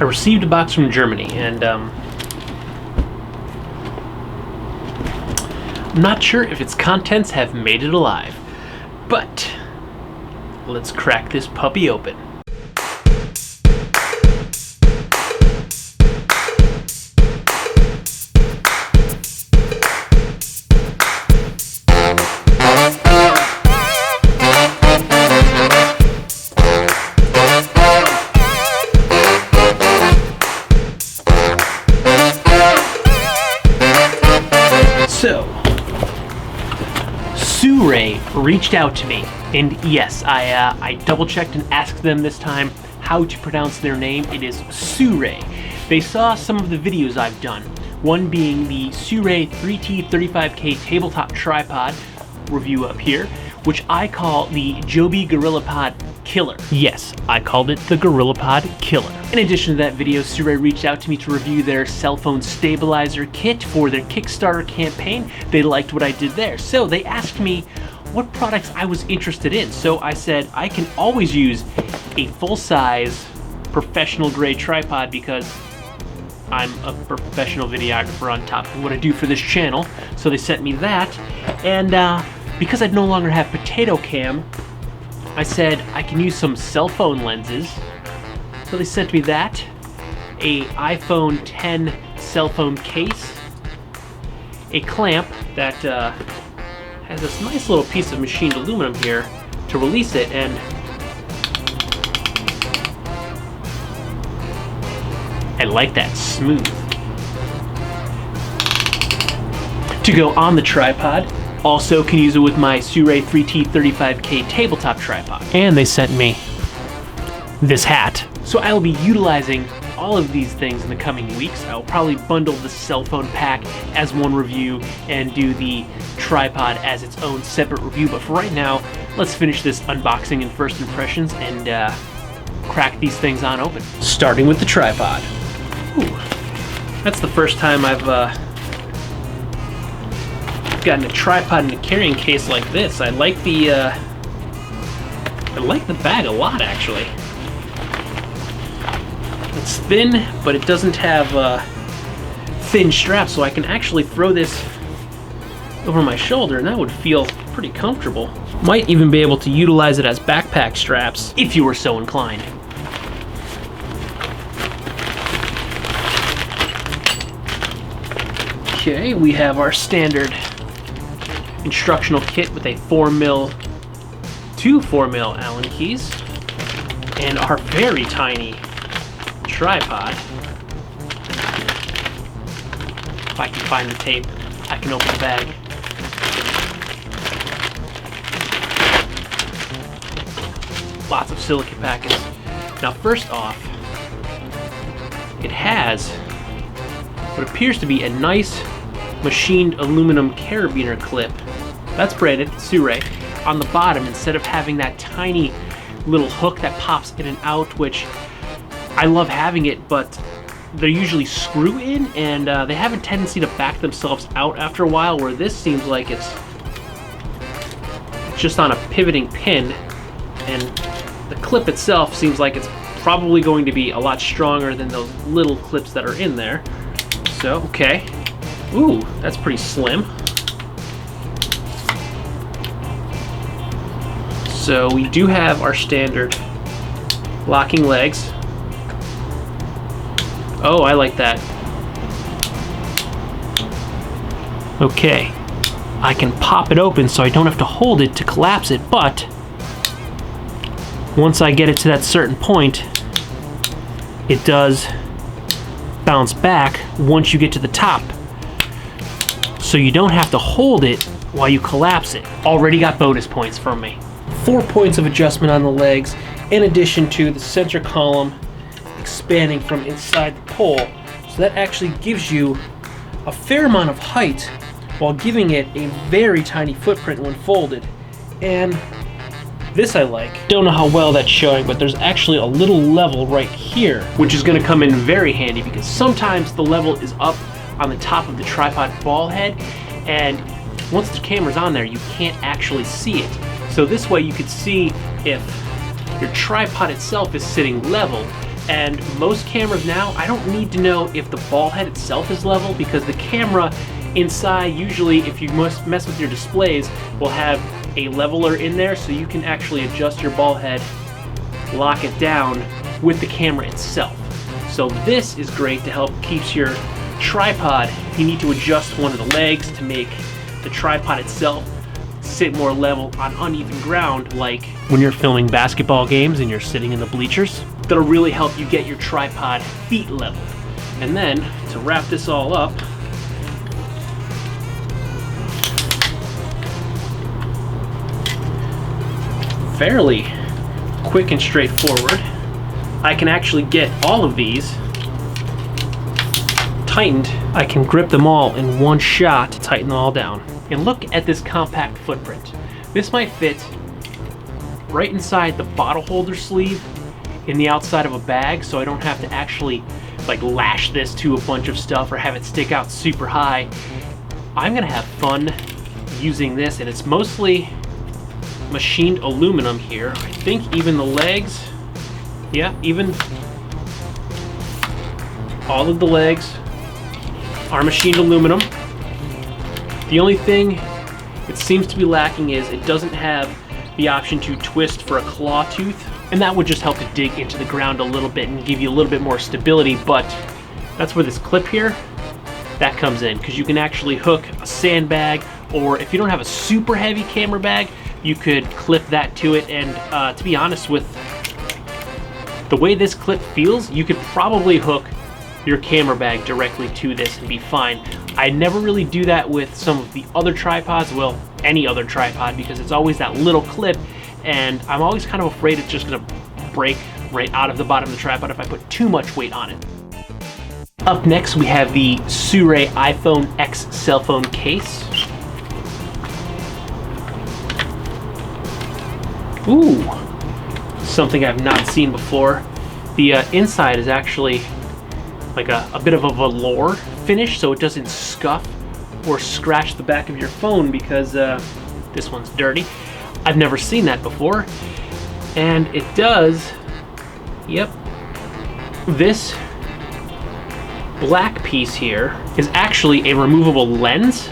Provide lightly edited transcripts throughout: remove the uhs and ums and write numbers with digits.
I received a box from Germany, and I'm not sure if its contents have made it alive, but let's crack this puppy open. So, Sirui reached out to me, and yes, I double-checked and asked them this time how to pronounce their name. It is Sirui. They saw some of the videos I've done, one being the Sirui 3T35K tabletop tripod review up here, which I call the Joby GorillaPod Killer. Yes, I called it the GorillaPod Killer. In addition to that video, Sirui reached out to me to review their cell phone stabilizer kit for their Kickstarter campaign. They liked what I did there, so they asked me what products I was interested in. So I said I can always use a full-size professional grade tripod because I'm a professional videographer on top of what I do for this channel. So they sent me that, and because I no longer have potato cam, I said I can use some cell phone lenses. So they sent me that, a iPhone X cell phone case, a clamp that has this nice little piece of machined aluminum here to release it, and I like that, smooth. To go on the tripod, also can use it with my Sirui 3T35K tabletop tripod. And they sent me this hat. So I will be utilizing all of these things in the coming weeks. I will probably bundle the cell phone pack as one review and do the tripod as its own separate review. But for right now, let's finish this unboxing and first impressions and crack these things on open. Starting with the tripod. Ooh, that's the first time I've gotten a tripod in a carrying case like this. I like the bag a lot, actually. It's thin, but it doesn't have thin straps, so I can actually throw this over my shoulder, and that would feel pretty comfortable. Might even be able to utilize it as backpack straps if you were so inclined. Okay, we have our standard instructional kit with a 2 4mm Allen keys, and our very tiny tripod. If I can find the tape, I can open the bag. Lots of silicone packets. Now first off, it has what appears to be a nice machined aluminum carabiner clip. That's branded Sirui. On the bottom, instead of having that tiny little hook that pops in and out, which I love having it, but they're usually screw in, and they have a tendency to back themselves out after a while, where this seems like it's just on a pivoting pin, and the clip itself seems like it's probably going to be a lot stronger than those little clips that are in there. So, okay. Ooh, that's pretty slim. So we do have our standard locking legs. Oh, I like that. Okay, I can pop it open so I don't have to hold it to collapse it, but once I get it to that certain point, it does bounce back once you get to the top. So you don't have to hold it while you collapse it. Already got bonus points from me. 4 points of adjustment on the legs, in addition to the center column expanding from inside the pole. So that actually gives you a fair amount of height while giving it a very tiny footprint when folded. And this I like. Don't know how well that's showing, but there's actually a little level right here, which is going to come in very handy because sometimes the level is up on the top of the tripod ball head, and once the camera's on there, you can't actually see it. So this way you could see if your tripod itself is sitting level, And most cameras now, I don't need to know if the ball head itself is level, because the camera inside, usually if you mess with your displays, will have a leveler in there, so you can actually adjust your ball head, lock it down with the camera itself. So this is great to help keeps your tripod, if you need to adjust one of the legs to make the tripod itself sit more level on uneven ground, like when you're filming basketball games and you're sitting in the bleachers. That'll really help you get your tripod feet level. And then, to wrap this all up, fairly quick and straightforward, I can actually get all of these tightened. I can grip them all in one shot to tighten them all down. And look at this compact footprint. This might fit right inside the bottle holder sleeve in the outside of a bag, so I don't have to actually like lash this to a bunch of stuff or have it stick out super high. I'm gonna have fun using this, and it's mostly machined aluminum here. I think even the legs, yeah, even all of the legs are machined aluminum. The only thing it seems to be lacking is it doesn't have the option to twist for a claw tooth, and that would just help to dig into the ground a little bit and give you a little bit more stability. But that's where this clip here, that comes in, because you can actually hook a sandbag, or if you don't have a super heavy camera bag, you could clip that to it. And to be honest, with the way this clip feels, you could probably hook your camera bag directly to this and be fine. I never really do that with some of the other tripods, well, any other tripod, because it's always that little clip, and I'm always kind of afraid it's just gonna break right out of the bottom of the tripod if I put too much weight on it. Up next, we have the Sirui iPhoneX cell phone case. Ooh, something I've not seen before. The inside is actually like a bit of a velour finish, so it doesn't scuff or scratch the back of your phone, because this one's dirty. I've never seen that before. And it does, yep, this black piece here is actually a removable lens.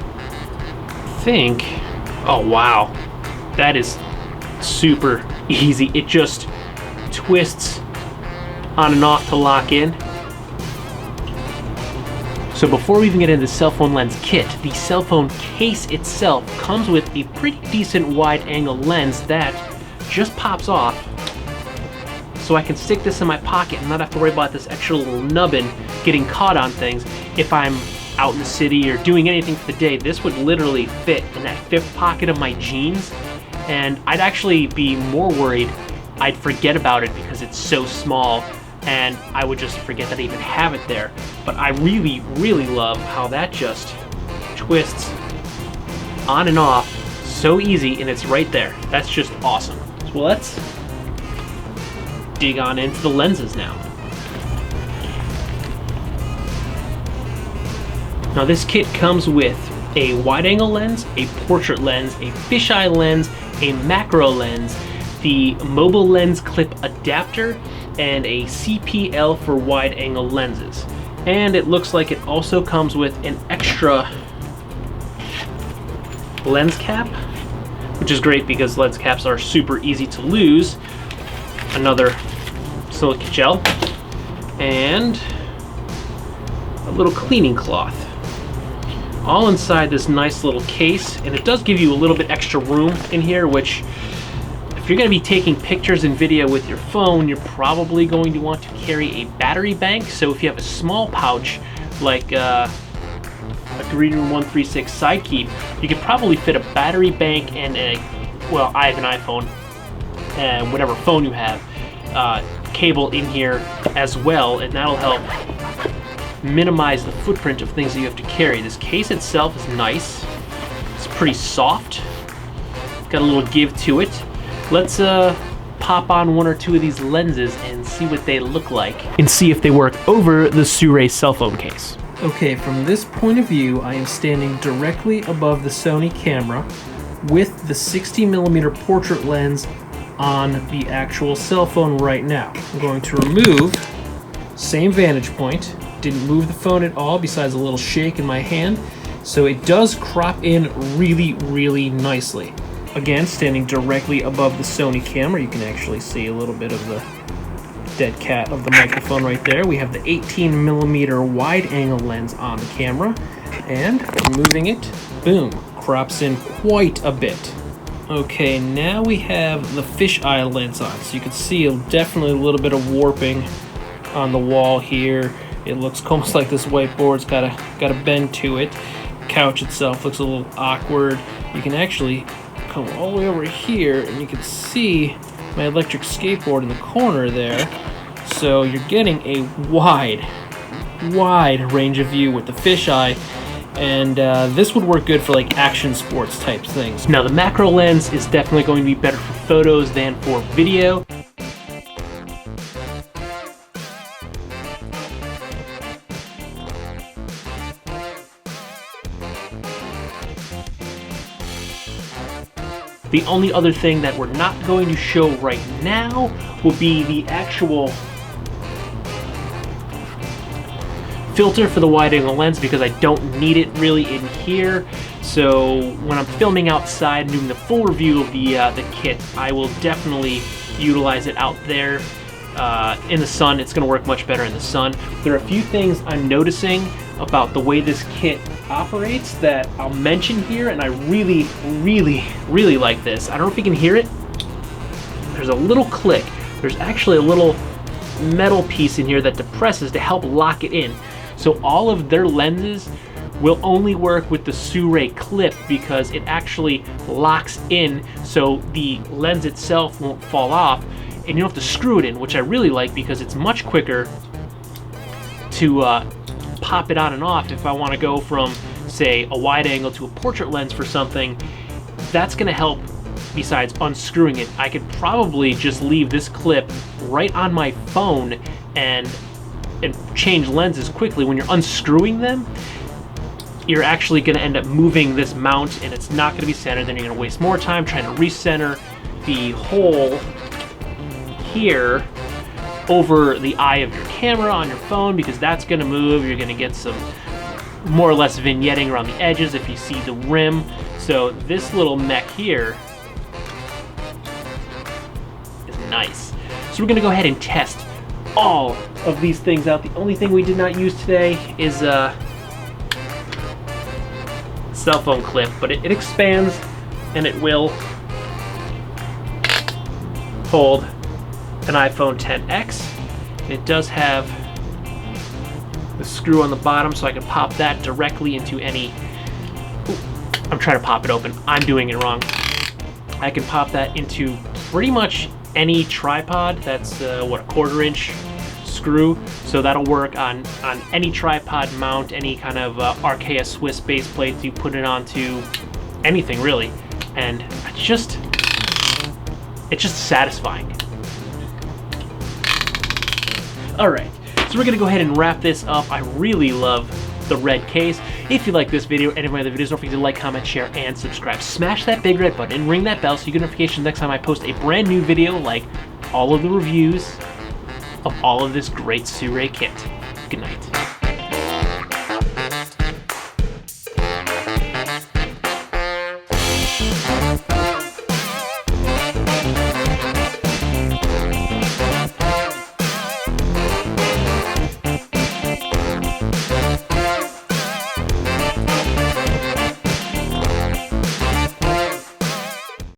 I think, oh wow, that is super easy. It just twists on and off to lock in. So before we even get into the cell phone lens kit, the cell phone case itself comes with a pretty decent wide angle lens that just pops off. So I can stick this in my pocket and not have to worry about this extra little nubbin getting caught on things. If I'm out in the city or doing anything for the day, this would literally fit in that fifth pocket of my jeans, and I'd actually be more worried I'd forget about it because it's so small, and I would just forget that I even have it there. But I really, really love how that just twists on and off so easy, and it's right there. That's just awesome. So let's dig on into the lenses now. Now this kit comes with a wide-angle lens, a portrait lens, a fisheye lens, a macro lens, the mobile lens clip adapter, and a CPL for wide-angle lenses. And it looks like it also comes with an extra lens cap, which is great because lens caps are super easy to lose. Another silicone gel, and a little cleaning cloth. All inside this nice little case, and it does give you a little bit extra room in here, which if you're going to be taking pictures and video with your phone, you're probably going to want to carry a battery bank. So if you have a small pouch like a 3-in-1 3.6 side keep, you could probably fit a battery bank and a, well, I have an iPhone, and whatever phone you have, cable in here as well, and that'll help minimize the footprint of things that you have to carry. This case itself is nice. It's pretty soft. It's got a little give to it. Let's pop on one or two of these lenses and see what they look like, and see if they work over the Sirui cell phone case. Okay, from this point of view, I am standing directly above the Sony camera with the 60mm portrait lens on the actual cell phone right now. I'm going to remove, same vantage point, didn't move the phone at all besides a little shake in my hand, so it does crop in really, really nicely. Again, standing directly above the Sony camera, you can actually see a little bit of the dead cat of the microphone right there. We have the 18mm wide angle lens on the camera, and moving it, boom, crops in quite a bit. Okay, now we have the fisheye lens on, so you can see definitely a little bit of warping on the wall here. It looks almost like this whiteboard's got a bend to it. The couch itself looks a little awkward. You can actually come all the way over here, and you can see my electric skateboard in the corner there. So you're getting a wide range of view with the fisheye, and this would work good for like action sports type things. Now the macro lens is definitely going to be better for photos than for video. The only other thing that we're not going to show right now will be the actual filter for the wide angle lens, because I don't need it really in here. So when I'm filming outside and doing the full review of the kit, I will definitely utilize it out there in the sun. It's going to work much better in the sun. There are a few things I'm noticing about the way this kit operates that I'll mention here, and I really, really, really like this. I don't know if you can hear it. There's a little click. There's actually a little metal piece in here that depresses to help lock it in. So all of their lenses will only work with the Sirui clip because it actually locks in, so the lens itself won't fall off, and you don't have to screw it in, which I really like because it's much quicker to pop it on and off. If I want to go from, say, a wide angle to a portrait lens for something, that's going to help. Besides unscrewing it, I could probably just leave this clip right on my phone and change lenses quickly. When you're unscrewing them, you're actually going to end up moving this mount, and it's not going to be centered. Then you're going to waste more time trying to recenter the hole here over the eye of your camera on your phone, because that's going to move. You're going to get some more or less vignetting around the edges if you see the rim. So this little mech here is nice. So we're going to go ahead and test all of these things out. The only thing we did not use today is a cell phone clip, but it expands and it will hold an iPhone XS. It does have the screw on the bottom, so I can pop that directly into any... Ooh, I'm trying to pop it open. I'm doing it wrong. I can pop that into pretty much any tripod. That's what, a 1/4 inch screw. So that'll work on any tripod mount, any kind of RKS Swiss base plates. You put it onto anything really, and it's just satisfying. All right, so we're gonna go ahead and wrap this up. I really love the red case. If you like this video or any of my other videos, don't forget to like, comment, share, and subscribe. Smash that big red button and ring that bell so you get notifications next time I post a brand new video, like all of the reviews of all of this great Sirui kit. Good night.